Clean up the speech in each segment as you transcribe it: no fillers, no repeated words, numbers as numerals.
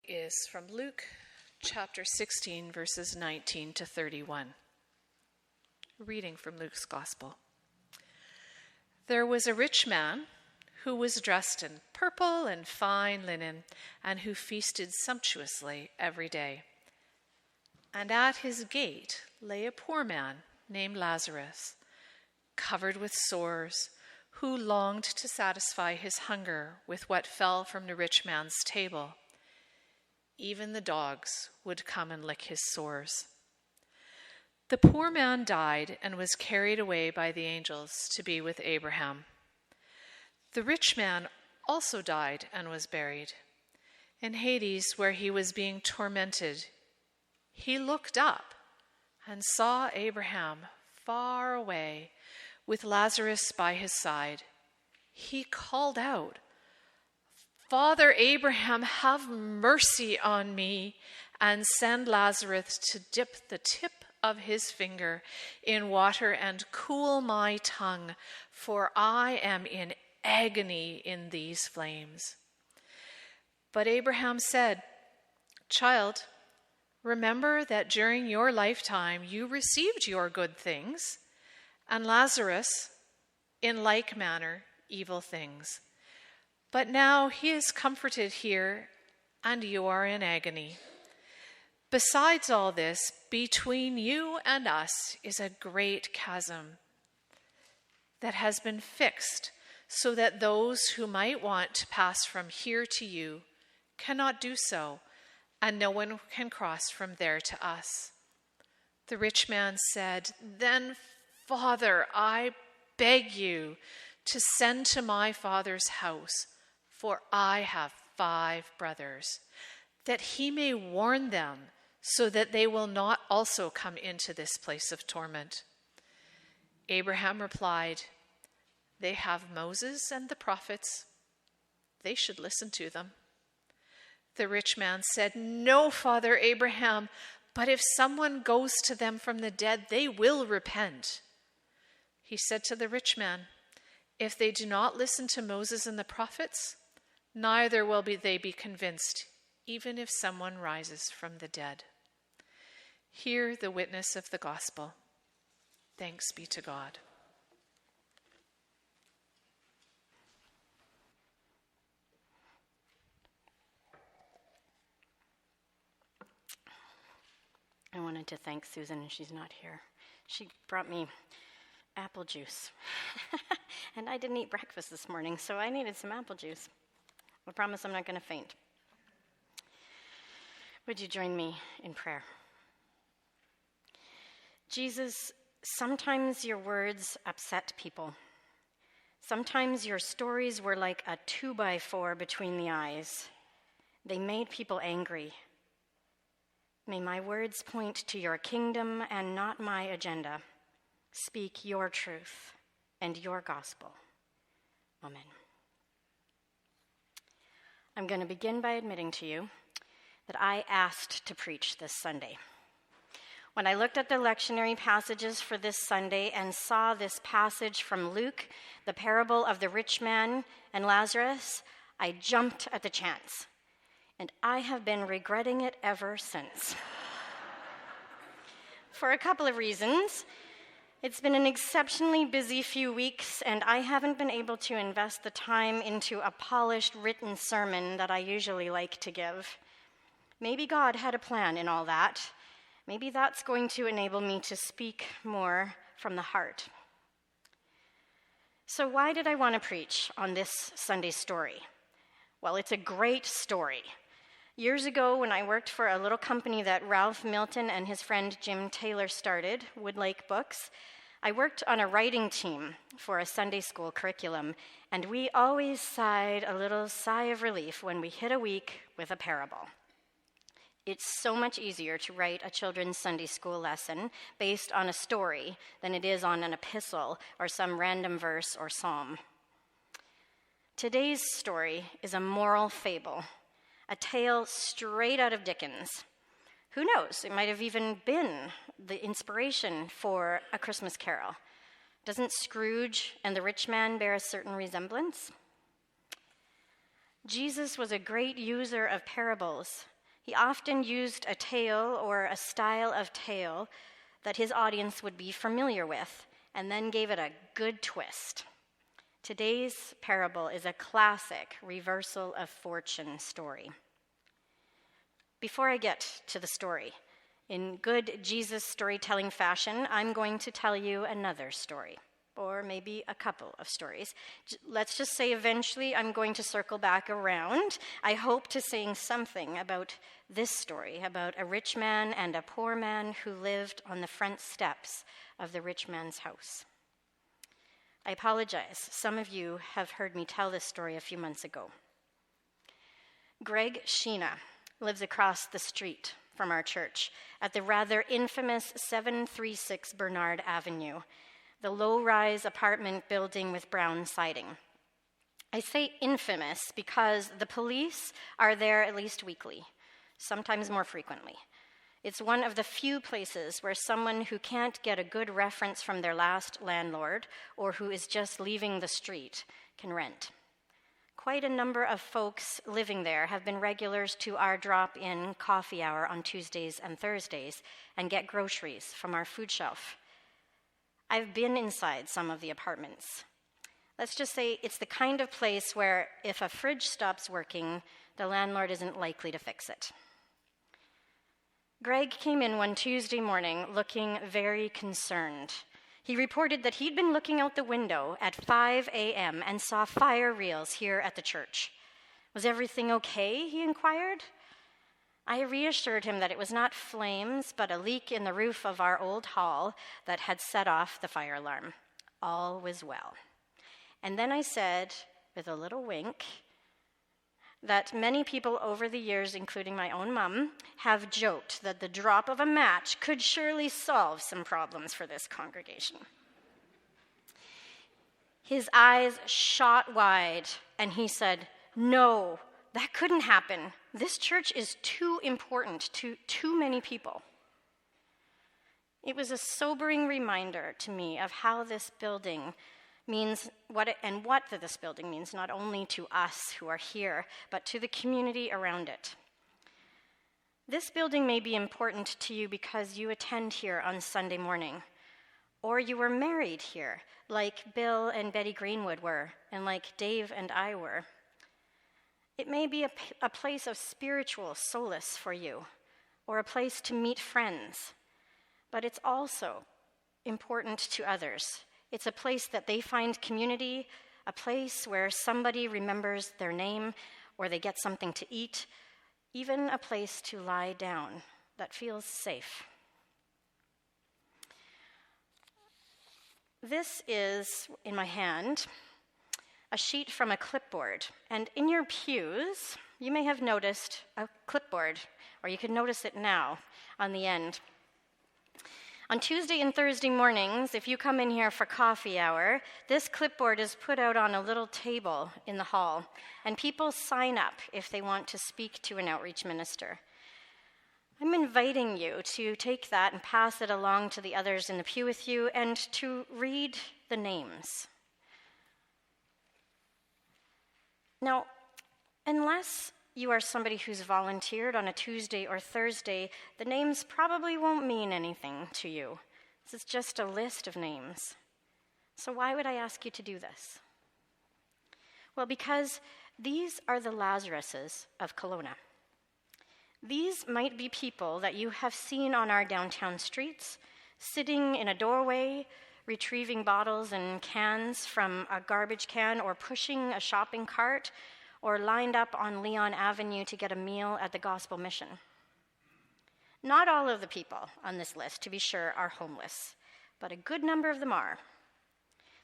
Is from Luke chapter 16, verses 19 to 31. Reading from Luke's Gospel. There was a rich man who was dressed in purple and fine linen, and who feasted sumptuously every day. And at his gate lay a poor man named Lazarus, covered with sores, who longed to satisfy his hunger with what fell from the rich man's table. Even the dogs would come and lick his sores. The poor man died and was carried away by the angels to be with Abraham. The rich man also died and was buried. In Hades, where he was being tormented, he looked up and saw Abraham far away with Lazarus by his side. He called out, "Father Abraham, have mercy on me and send Lazarus to dip the tip of his finger in water and cool my tongue, for I am in agony in these flames." But Abraham said, "Child, remember that during your lifetime you received your good things, and Lazarus, in like manner, evil things. But now he is comforted here, and you are in agony. Besides all this, between you and us is a great chasm that has been fixed, so that those who might want to pass from here to you cannot do so, and no one can cross from there to us." The rich man said, "Then, Father, I beg you to send to my father's house, for I have 5 brothers, that he may warn them, so that they will not also come into this place of torment." Abraham replied, "They have Moses and the prophets. They should listen to them." The rich man said, "No, Father Abraham, but if someone goes to them from the dead, they will repent." He said to the rich man, "If they do not listen to Moses and the prophets, neither will they be convinced, even if someone rises from the dead." Hear the witness of the gospel. Thanks be to God. I wanted to thank Susan, and she's not here. She brought me apple juice. And I didn't eat breakfast this morning, so I needed some apple juice. I promise I'm not going to faint. Would you join me in prayer? Jesus, sometimes your words upset people. Sometimes your stories were like a 2x4 between the eyes. They made people angry. May my words point to your kingdom and not my agenda. Speak your truth and your gospel. Amen. I'm going to begin by admitting to you that I asked to preach this Sunday. When I looked at the lectionary passages for this Sunday and saw this passage from Luke, the parable of the rich man and Lazarus, I jumped at the chance. And I have been regretting it ever since. For a couple of reasons. It's been an exceptionally busy few weeks, and I haven't been able to invest the time into a polished written sermon that I usually like to give. Maybe God had a plan in all that. Maybe that's going to enable me to speak more from the heart. So why did I want to preach on this Sunday story? Well, it's a great story. Years ago, when I worked for a little company that Ralph Milton and his friend Jim Taylor started, Woodlake Books, I worked on a writing team for a Sunday school curriculum, and we always sighed a little sigh of relief when we hit a week with a parable. It's so much easier to write a children's Sunday school lesson based on a story than it is on an epistle or some random verse or psalm. Today's story is a moral fable, a tale straight out of Dickens. Who knows, it might have even been the inspiration for A Christmas Carol. Doesn't Scrooge and the rich man bear a certain resemblance? Jesus was a great user of parables, He often used a tale or a style of tale that his audience would be familiar with, and then gave it a good twist. Today's parable is a classic reversal of fortune story. Before I get to the story, in good Jesus storytelling fashion, I'm going to tell you another story, or maybe a couple of stories. Let's just say eventually I'm going to circle back around. I hope to saying something about this story, about a rich man and a poor man who lived on the front steps of the rich man's house. I apologize. Some of you have heard me tell this story a few months ago. Greg Sheena lives across the street from our church at the rather infamous 736 Bernard Avenue, the low-rise apartment building with brown siding. I say infamous because the police are there at least weekly, sometimes more frequently. It's one of the few places where someone who can't get a good reference from their last landlord or who is just leaving the street can rent. Quite a number of folks living there have been regulars to our drop-in coffee hour on Tuesdays and Thursdays and get groceries from our food shelf. I've been inside some of the apartments. Let's just say it's the kind of place where if a fridge stops working, the landlord isn't likely to fix it. Greg came in one Tuesday morning looking very concerned. He reported that he'd been looking out the window at 5 a.m. and saw fire reels here at the church. Was everything okay, he inquired. I reassured him that it was not flames, but a leak in the roof of our old hall that had set off the fire alarm. All was well. And then I said, with a little wink, that many people over the years, including my own mom, have joked that the drop of a match could surely solve some problems for this congregation. His eyes shot wide, and he said, "No, that couldn't happen. This church is too important to too many people." It was a sobering reminder to me of how this building means what this building means, not only to us who are here, but to the community around it. This building may be important to you because you attend here on Sunday morning, or you were married here, like Bill and Betty Greenwood were, and like Dave and I were. It may be a place of spiritual solace for you, or a place to meet friends, but it's also important to others. It's a place that they find community, a place where somebody remembers their name or they get something to eat, even a place to lie down that feels safe. This is, in my hand, a sheet from a clipboard. And in your pews, you may have noticed a clipboard, or you could notice it now on the end. On Tuesday and Thursday mornings, if you come in here for coffee hour, this clipboard is put out on a little table in the hall, and people sign up if they want to speak to an outreach minister. I'm inviting you to take that and pass it along to the others in the pew with you and to read the names. Now, unless you are somebody who's volunteered on a Tuesday or Thursday, the names probably won't mean anything to you. This is just a list of names. So why would I ask you to do this? Well, because these are the Lazaruses of Kelowna. These might be people that you have seen on our downtown streets, sitting in a doorway, retrieving bottles and cans from a garbage can, or pushing a shopping cart, or lined up on Leon Avenue to get a meal at the Gospel Mission. Not all of the people on this list, to be sure, are homeless, but a good number of them are.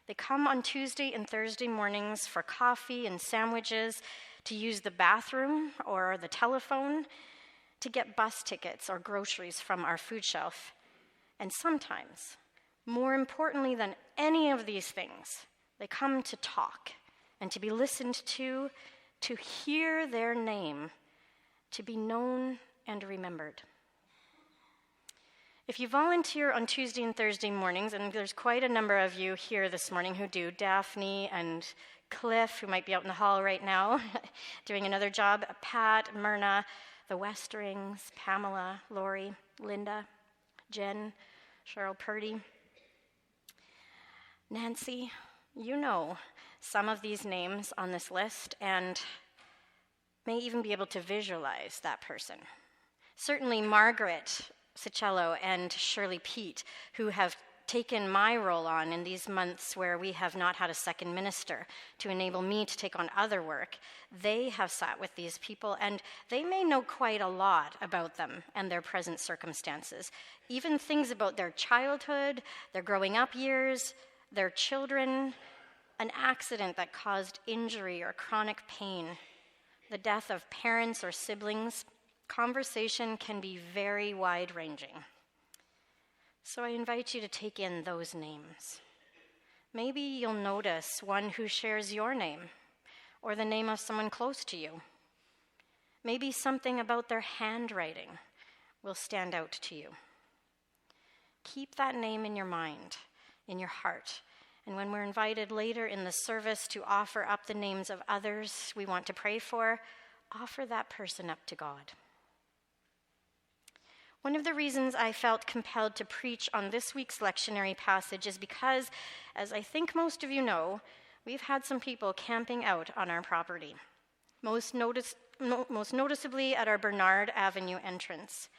They come on Tuesday and Thursday mornings for coffee and sandwiches, to use the bathroom or the telephone, to get bus tickets or groceries from our food shelf. And sometimes, more importantly than any of these things, they come to talk and to be listened to hear their name, to be known and remembered. If you volunteer on Tuesday and Thursday mornings, and there's quite a number of you here this morning who do, Daphne and Cliff, who might be out in the hall right now, doing another job, Pat, Myrna, the Westerings, Pamela, Lori, Linda, Jen, Cheryl Purdy. Nancy, you know some of these names on this list and may even be able to visualize that person. Certainly Margaret Cicello and Shirley Pete, who have taken my role on in these months where we have not had a second minister to enable me to take on other work. They have sat with these people, and they may know quite a lot about them and their present circumstances, even things about their childhood, their growing up years, their children, an accident that caused injury or chronic pain, the death of parents or siblings. Conversation can be very wide-ranging. So I invite you to take in those names. Maybe you'll notice one who shares your name or the name of someone close to you. Maybe something about their handwriting will stand out to you. Keep that name in your mind, in your heart, and when we're invited later in the service to offer up the names of others we want to pray for, offer that person up to God. One of the reasons I felt compelled to preach on this week's lectionary passage is because, as I think most of you know, we've had some people camping out on our property, most noticeably at our Bernard Avenue entrance,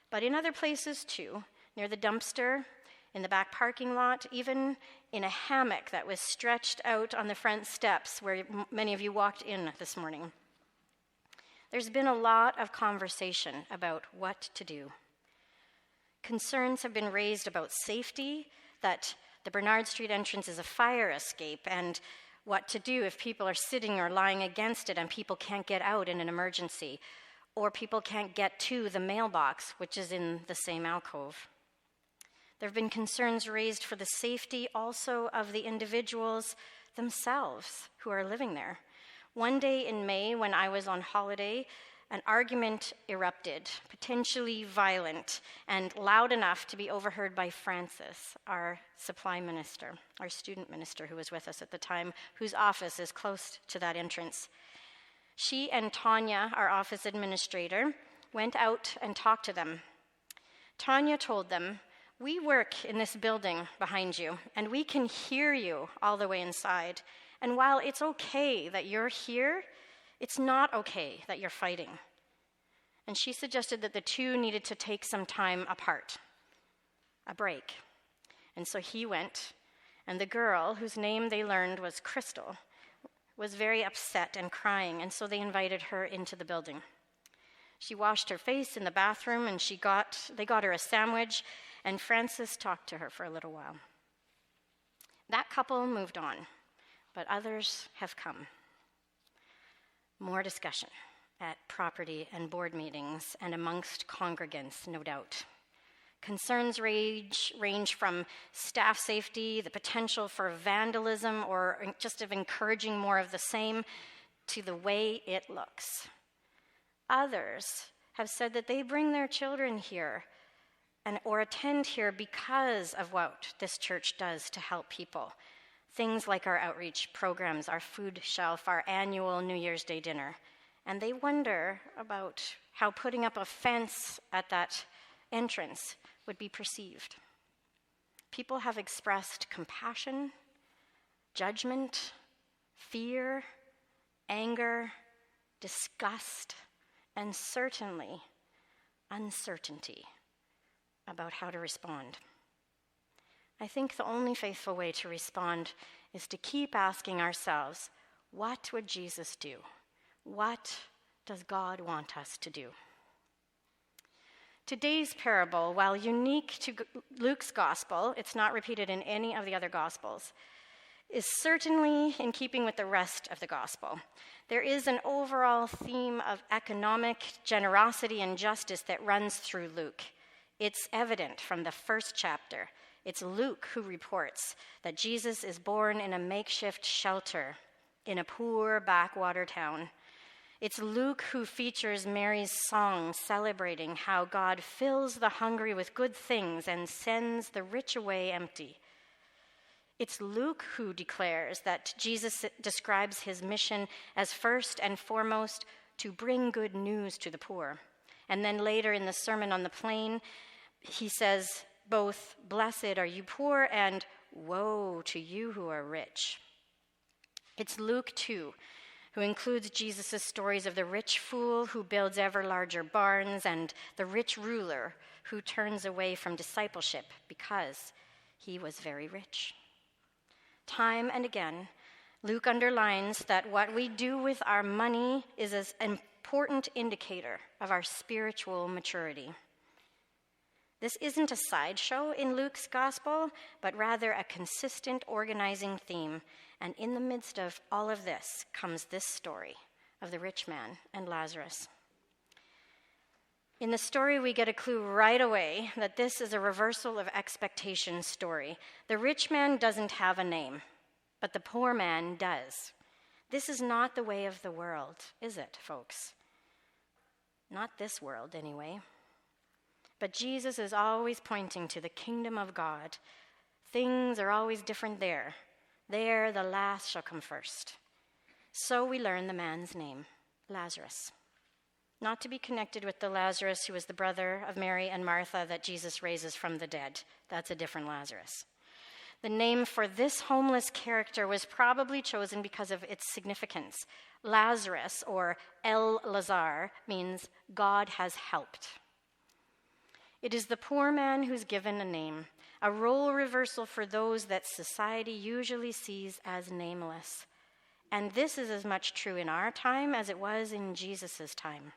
but in other places too, near the dumpster, in the back parking lot, even in a hammock that was stretched out on the front steps where many of you walked in this morning. There's been a lot of conversation about what to do. Concerns have been raised about safety, that the Bernard Street entrance is a fire escape, and what to do if people are sitting or lying against it and people can't get out in an emergency, or people can't get to the mailbox, which is in the same alcove. There have been concerns raised for the safety also of the individuals themselves who are living there. One day in May, when I was on holiday, an argument erupted, potentially violent and loud enough to be overheard by Frances, our supply minister, our student minister who was with us at the time, whose office is close to that entrance. She and Tanya, our office administrator, went out and talked to them. Tanya told them, "We work in this building behind you, and we can hear you all the way inside. And while it's okay that you're here, it's not okay that you're fighting." And she suggested that the two needed to take some time apart, a break. And so he went, and the girl, whose name they learned was Crystal, was very upset and crying, and so they invited her into the building. She washed her face in the bathroom, and they got her a sandwich, and Frances talked to her for a little while. That couple moved on, but others have come. More discussion at property and board meetings and amongst congregants, no doubt. Concerns range from staff safety, the potential for vandalism, or just of encouraging more of the same, to the way it looks. Others have said that they bring their children here or attend here because of what this church does to help people. Things like our outreach programs, our food shelf, our annual New Year's Day dinner. And they wonder about how putting up a fence at that entrance would be perceived. People have expressed compassion, judgment, fear, anger, disgust, and certainly uncertainty about how to respond. I think the only faithful way to respond is to keep asking ourselves, what would Jesus do? What does God want us to do? Today's parable, while unique to Luke's gospel, it's not repeated in any of the other gospels, is certainly in keeping with the rest of the gospel. There is an overall theme of economic generosity and justice that runs through Luke. It's evident from the first chapter. It's Luke who reports that Jesus is born in a makeshift shelter in a poor backwater town. It's Luke who features Mary's song celebrating how God fills the hungry with good things and sends the rich away empty. It's Luke who declares that Jesus describes his mission as first and foremost to bring good news to the poor, And then later in the Sermon on the Plain, he says, both blessed are you poor and woe to you who are rich. It's Luke 2 who includes Jesus' stories of the rich fool who builds ever larger barns and the rich ruler who turns away from discipleship because he was very rich. Time and again, Luke underlines that what we do with our money is an important indicator of our spiritual maturity. This isn't a sideshow in Luke's gospel, but rather a consistent organizing theme. And in the midst of all of this comes this story of the rich man and Lazarus. In the story, we get a clue right away that this is a reversal of expectation story. The rich man doesn't have a name, but the poor man does. This is not the way of the world, is it, folks? Not this world, anyway. But Jesus is always pointing to the kingdom of God. Things are always different there. There, the last shall come first. So we learn the man's name, Lazarus. Not to be connected with the Lazarus who was the brother of Mary and Martha that Jesus raises from the dead. That's a different Lazarus. The name for this homeless character was probably chosen because of its significance. Lazarus, or El Lazar, means God has helped. It is the poor man who's given a name, a role reversal for those that society usually sees as nameless. And this is as much true in our time as it was in Jesus' time.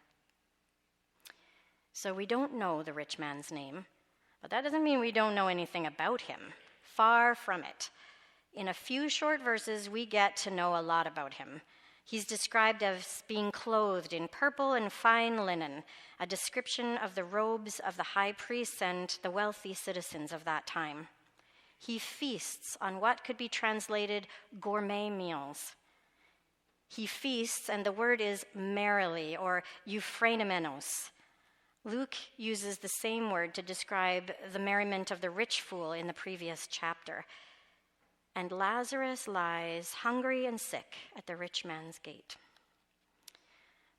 So we don't know the rich man's name, but that doesn't mean we don't know anything about him. Far from it. In a few short verses, we get to know a lot about him. He's described as being clothed in purple and fine linen, a description of the robes of the high priests and the wealthy citizens of that time. He feasts on what could be translated gourmet meals. He feasts, and the word is merrily, or euphranemenos. Luke uses the same word to describe the merriment of the rich fool in the previous chapter. And Lazarus lies hungry and sick at the rich man's gate.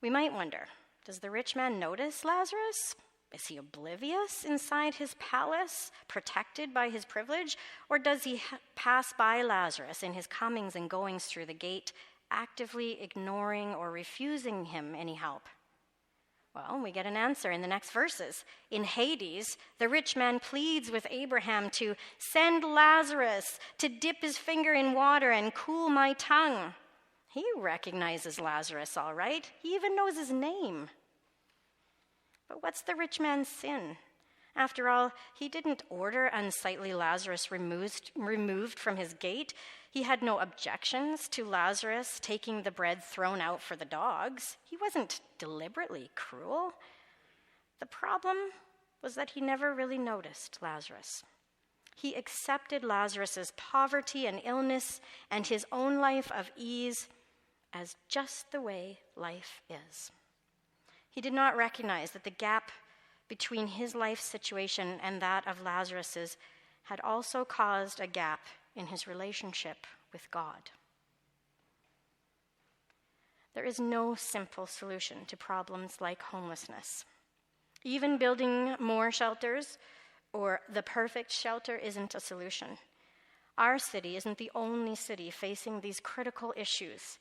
We might wonder, does the rich man notice Lazarus? Is he oblivious inside his palace, protected by his privilege? Or does he pass by Lazarus in his comings and goings through the gate, actively ignoring or refusing him any help? Well, we get an answer in the next verses. In Hades, the rich man pleads with Abraham to send Lazarus to dip his finger in water and cool my tongue. He recognizes Lazarus, all right. He even knows his name. But what's the rich man's sin? After all, he didn't order unsightly Lazarus removed from his gate. He had no objections to Lazarus taking the bread thrown out for the dogs. He wasn't deliberately cruel. The problem was that he never really noticed Lazarus. He accepted Lazarus's poverty and illness and his own life of ease as just the way life is. He did not recognize that the gap between his life situation and that of Lazarus's had also caused a gap in his relationship with God. There is no simple solution to problems like homelessness. Even building more shelters or the perfect shelter isn't a solution. Our city isn't the only city facing these critical issues.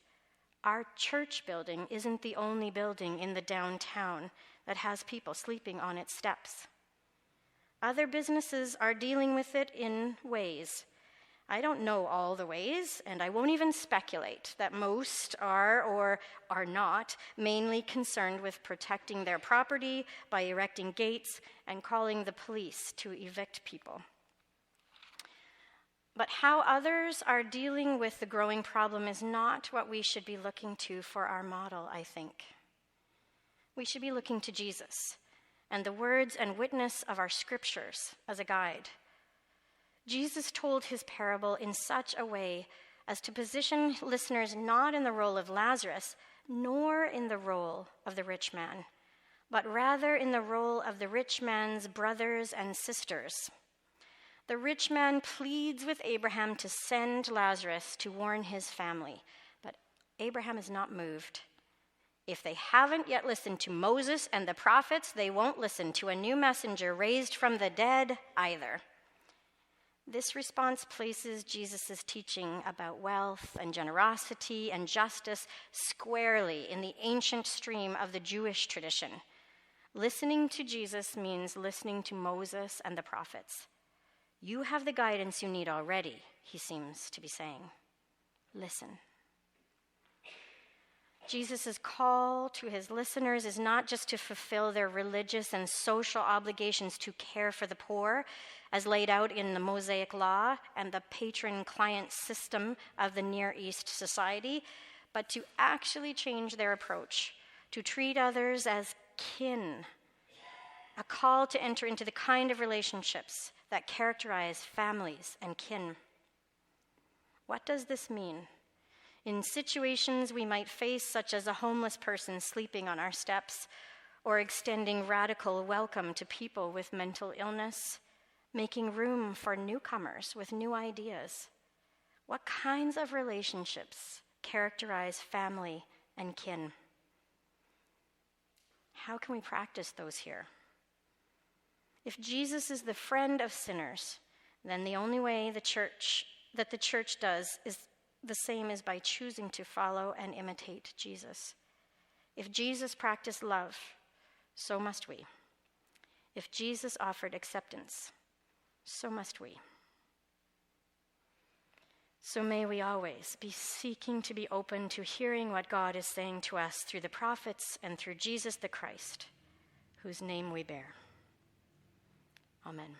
Our church building isn't the only building in the downtown that has people sleeping on its steps. Other businesses are dealing with it in ways. I don't know all the ways, and I won't even speculate that most are or are not mainly concerned with protecting their property by erecting gates and calling the police to evict people. But how others are dealing with the growing problem is not what we should be looking to for our model, I think. We should be looking to Jesus and the words and witness of our scriptures as a guide. Jesus told his parable in such a way as to position listeners not in the role of Lazarus, nor in the role of the rich man, but rather in the role of the rich man's brothers and sisters. The rich man pleads with Abraham to send Lazarus to warn his family, but Abraham is not moved. If they haven't yet listened to Moses and the prophets, they won't listen to a new messenger raised from the dead either. This response places Jesus' teaching about wealth and generosity and justice squarely in the ancient stream of the Jewish tradition. Listening to Jesus means listening to Moses and the prophets. You have the guidance you need already, he seems to be saying. Listen. Jesus' call to his listeners is not just to fulfill their religious and social obligations to care for the poor, as laid out in the Mosaic Law and the patron-client system of the Near East society, but to actually change their approach, to treat others as kin, a call to enter into the kind of relationships that characterize families and kin. What does this mean? In situations we might face, such as a homeless person sleeping on our steps, or extending radical welcome to people with mental illness, making room for newcomers with new ideas. What kinds of relationships characterize family and kin? How can we practice those here? If Jesus is the friend of sinners, then the only way the church does is the same as by choosing to follow and imitate Jesus. If Jesus practiced love, so must we. If Jesus offered acceptance, so must we. So may we always be seeking to be open to hearing what God is saying to us through the prophets and through Jesus the Christ, whose name we bear. Amen.